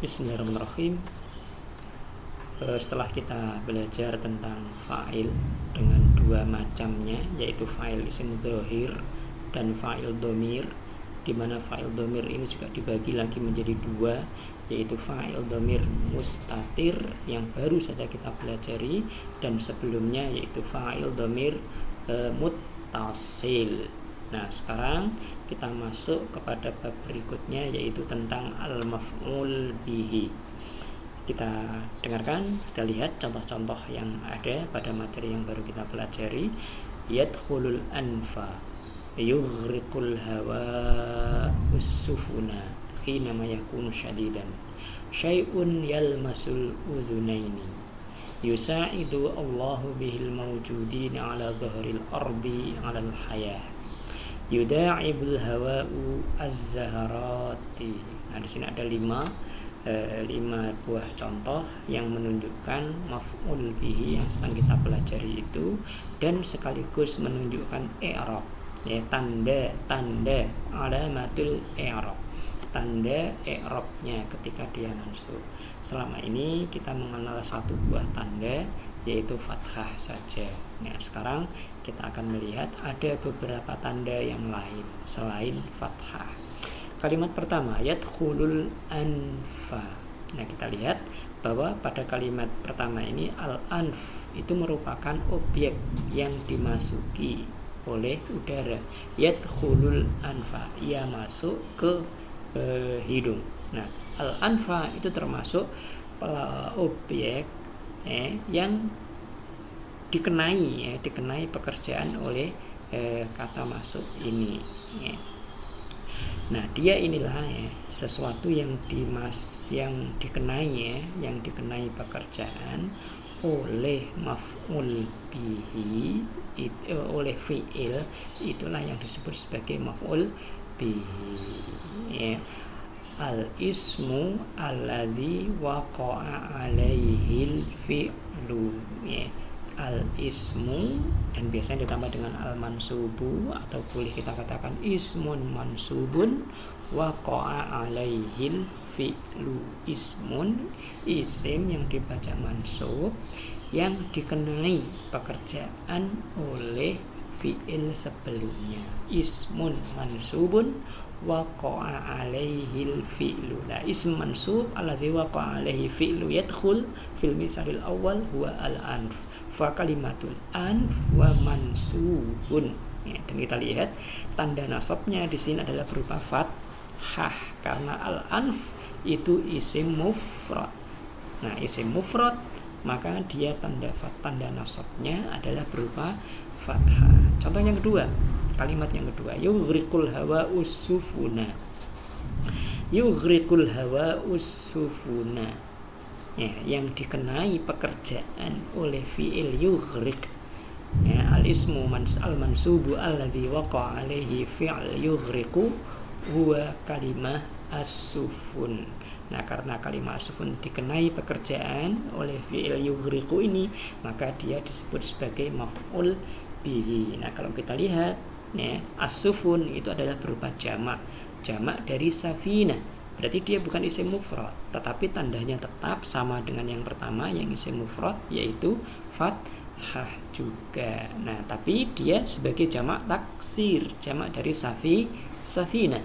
Bismillahirrahmanirrahim. Setelah kita belajar tentang fa'il dengan dua macamnya, yaitu fa'il isim dzahir dan fa'il dhamir, di mana fa'il dhamir ini juga dibagi lagi menjadi dua, yaitu fa'il dhamir mustatir yang baru saja kita pelajari, dan sebelumnya yaitu fa'il dhamir muttasil. Nah, sekarang kita masuk kepada bab berikutnya, yaitu tentang al-maf'ul bihi. Kita dengarkan, kita lihat contoh-contoh yang ada pada materi yang baru kita pelajari. Yadkhulul anfa, yughriqul hawa ussufuna hinama yakunu syadidan, syai'un yalmasul udhunaini, yusa'idu Allahu bihil mawjudina ala dhahril ardi ala al-hayah, yuda'ibul hawa'u az-zaharati. Nah, di sini ada lima buah contoh yang menunjukkan maf'ul bihi yang sedang kita pelajari itu, dan sekaligus menunjukkan i'rab, ya, tanda alamatul i'rab, tanda i'rabnya ketika dia mansub. Selama ini kita mengenal satu buah tanda, yaitu fathah saja. Nah, sekarang kita akan melihat ada beberapa tanda yang lain selain fathah. Kalimat pertama, yadkhulul anfa. Nah, kita lihat bahwa pada kalimat pertama ini al-anf itu merupakan objek yang dimasuki oleh udara. Yadkhulul anfa, ia masuk ke hidung. Nah, al-anfa itu termasuk objek yang dikenai pekerjaan oleh kata masuk ini. Nah, dia inilah sesuatu yang dikenai pekerjaan oleh maf'ul bihi, oleh fi'il, itulah yang disebut sebagai maf'ul bihi. Al-ismu alladzi waqa'a alaihil fi'lu. Al-ismu, dan biasanya ditambah dengan al-mansubu, atau boleh kita katakan ismun mansubun waqa'a alaihil fi'lu. Ismun, isim yang dibaca mansub yang dikenai pekerjaan oleh fi'il sebelumnya. Ismun mansubun waqa'a alaihil fi'lu. Nah, ism mansub alladzi waqa'a alaihi fi'lu yadkhul fil misalil awal huwa al-anf. Fa kalimatul anf wa mansubun. Dan kita lihat tanda nasabnya di sini adalah berupa fathah, karena al-anf itu isim mufrad. Nah, isim mufrad, maka dia tanda nasabnya adalah berupa fathah. Contoh yang kedua, kalimat yang kedua, yughriqul hawa ussufuna. Yughriqul hawa ussufuna, yang dikenai pekerjaan oleh fi'il yughriq. Al-ismu al-mansubu alladzi waqa'a alaihi fi'l yughriqu huwa kalimah as-sufun. Nah, karena kalimah as-sufun dikenai pekerjaan oleh fi'il yughriqu ini, maka dia disebut sebagai maf'ul bihi. Nah, kalau kita lihat, as-sufun itu adalah berupa jamak dari safina. Berarti dia bukan isim mufrad, tetapi tandanya tetap sama dengan yang pertama, yang isim mufrad, yaitu fathah juga. Nah, tapi dia sebagai jamak taksir, jamak dari safina.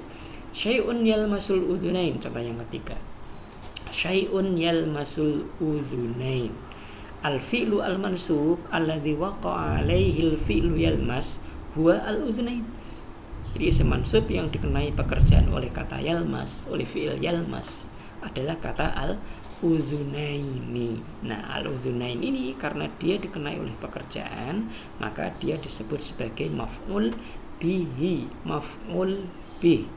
Syai'un yalmasul udhunain, contoh yang ketiga. Syai'un yalmasul udhunain. Al-fi'lu al-mansub alladzi waqa'a alaihil fi'lu yalmas huwa al-udhunain. Jadi isim mansub yang dikenai pekerjaan oleh kata yalmas, oleh fi'il yalmas, adalah kata al-udhunaini. Nah, al-udhunain ini karena dia dikenai oleh pekerjaan, maka dia disebut sebagai maf'ul bihi, maf'ul bih.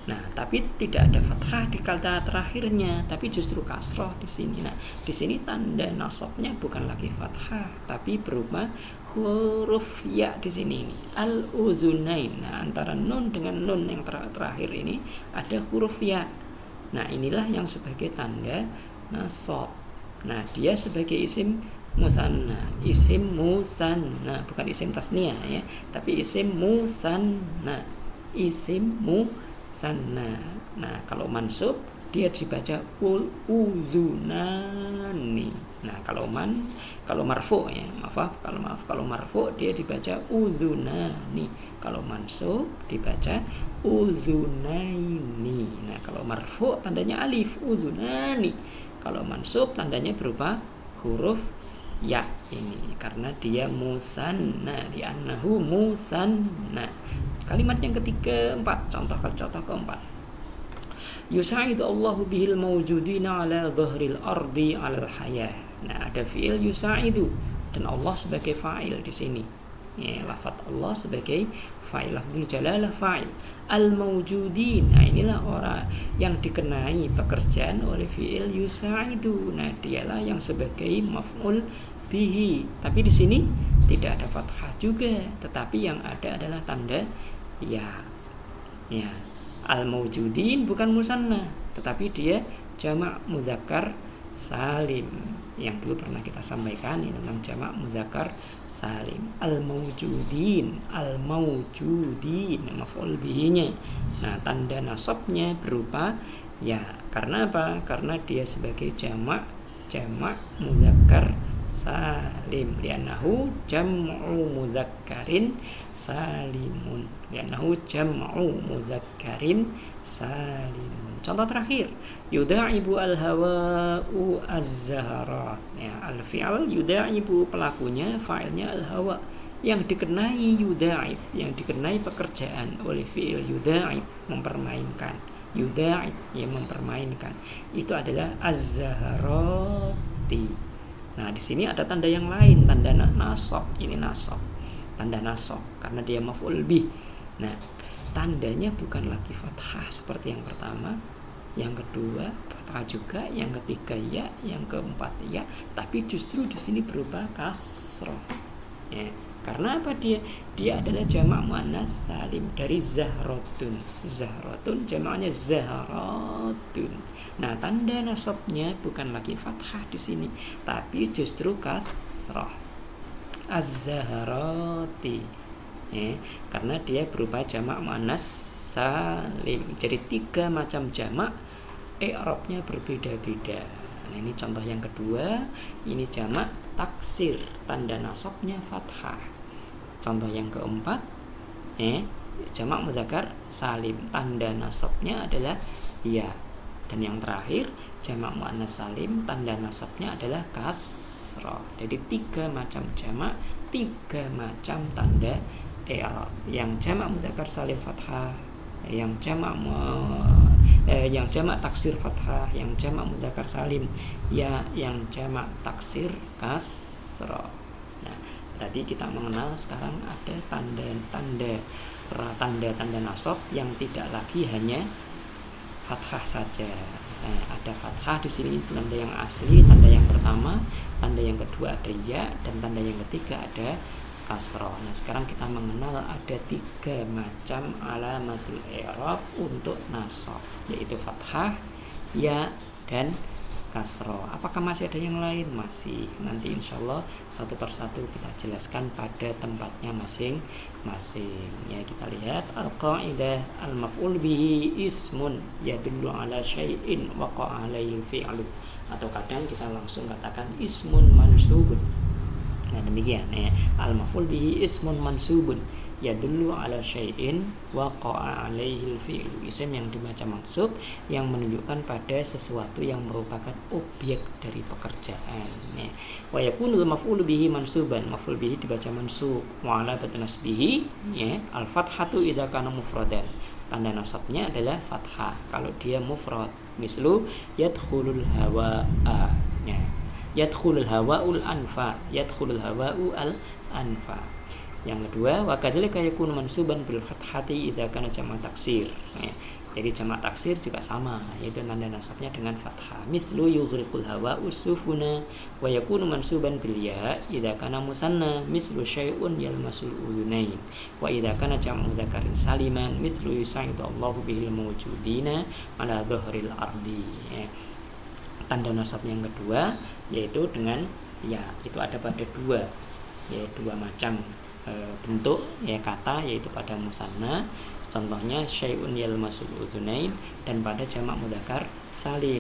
Nah, tapi tidak ada fathah di kata terakhirnya, tapi justru kasroh di sini. Nah, di sini tanda nasabnya bukan lagi fathah, tapi berupa huruf ya di sini ini. Al-udhunain. Nah, antara nun dengan nun yang terakhir ini ada huruf ya. Nah, inilah yang sebagai tanda nasab. Nah, dia sebagai isim musanna, bukan isim tasniyah ya, tapi isim musanna, isim musanna. Nah, kalau mansub dia dibaca uzunani. Nah, kalau marfu ya, kalau marfu dia dibaca uzunani. Kalau mansub dibaca uzunaini. Nah, kalau marfu tandanya alif uzunani. Kalau mansub tandanya berupa huruf ya ini karena dia musanna, li'annahu musanna. Kalimat yang keempat, contoh keempat. Yusa'idu Allahu bihil mawjudina ala dhahril ardi alal hayah. Nah, ada fi'il yusa'idu dan Allah sebagai fa'il di sini. Ya, lafaz Allah sebagai fa'il, lafzul jalalah fa'il. Al-mawjudin. Nah, inilah orang yang dikenai pekerjaan oleh fi'il yusa'idu. Nah, dialah yang sebagai maf'ul bihi. Tapi di sini tidak ada fathah juga, tetapi yang ada adalah tanda ya. Ya. Al-mawjudin bukan musanna, tetapi dia jamak muzakkar salim. Yang dulu pernah kita sampaikan ini tentang jamak muzakkar salim. Al-mawjudin, maf'ul bihi-nya. Nah, tanda nasabnya berupa ya. Karena apa? Karena dia sebagai jamak muzakkar salim, li'annahu jam'u muzakkarin salimun. Contoh terakhir, yuda'ibu al-hawa'u az-zahra. Ya, al-fi'al yuda'ibu pelakunya, fa'ilnya al-hawa. Yang dikenai yuda'ib, yang dikenai pekerjaan oleh fi'il yuda'ib, mempermainkan. Yuda'ib yang mempermainkan. Itu adalah az-zahrati. Nah, di sini ada tanda yang lain, tanda nasab. Ini nasab, tanda nasab karena dia maf'ul bih. Nah, tandanya bukan lagi fathah seperti yang pertama, yang kedua fathah juga, yang ketiga ya, yang keempat ya, tapi justru di sini berupa kasroh. Ya, karena apa? Dia adalah jamak muannas salim dari zahratun. Zahratun jamaknya zaharatun. Nah, tanda nasabnya bukan lagi fathah di sini, tapi justru kasrah. Az-zahrati. Ya, karena dia berupa jamak muannas salim. Jadi 3 macam jamak, i'rabnya berbeda-beda. Nah, ini contoh yang kedua. Ini jamak taksir, tanda nasabnya fathah. Contoh yang keempat, jamak muzakkar salim, tanda nasabnya adalah ya. Dan yang terakhir, jamak muannas salim, tanda nasabnya adalah kasrah. Jadi 3 macam jamak, 3 macam tanda i'rab. Yang jamak muzakkar salim fathah, yang jamak taksir fathah, yang jamak muzakkar salim ya, yang jamak taksir kasrah. Nah, berarti kita mengenal sekarang ada tanda nasab yang tidak lagi hanya fathah saja. Nah, ada fathah di sini, itu tanda yang asli, tanda yang pertama, tanda yang kedua ada ya, dan tanda yang ketiga ada kasroh. Nah, sekarang kita mengenal ada 3 macam alamatul i'rab untuk nasab, yaitu fathah, ya, dan kasroh. Apakah masih ada yang lain? Masih. Nanti insya Allah satu persatu kita jelaskan pada tempatnya masing-masing. Ya, kita lihat al-qaidah al-maf'ul bihi ismun yadullu ala syai'in waqa'a alaihi fi'lu. Atau kadang kita langsung katakan ismun mansubun. Nah, demikian ya. Al-maf'ul bihi ismun mansubun yadullu ala syai'in waqa'a alaihi fi'lu. Isim yang dibaca mansub yang menunjukkan pada sesuatu yang merupakan objek dari pekerjaan ya. Wa yakunul maf'ul bihi mansuban, maf'ul bihi dibaca mansub, wa alamatun nasbihi ya al-fathatu idza kana mufradan. Tanda nasabnya adalah fathah kalau dia mufrad. Mislu yadkhulul hawa'a ya. Yadkhulul hawa'ul anfa, yadkhulul hawa'u al anfa. Yang kedua, wa kadzalika yakunu mansuban bil fathati idza kana jamak taksir. Ya, jadi jamak taksir juga sama, yaitu tanda nasabnya dengan fathah. Mislu yughriqul hawa'u sufuna wa yakunu mansuban bil ya idza kana musanna, mislu syai'un yalmasul udhunain. Wa idza kana jamak mudzakkarin saliman, mislu yusa'idu Allahu bihil mawjudina ala dhahril ardi. Ya. Tanda nasab yang kedua yaitu dengan ya, itu ada pada dua macam bentuk ya kata, yaitu pada musanna, contohnya syai'un yalmasul udhunain, dan pada jamak mudzakkar salin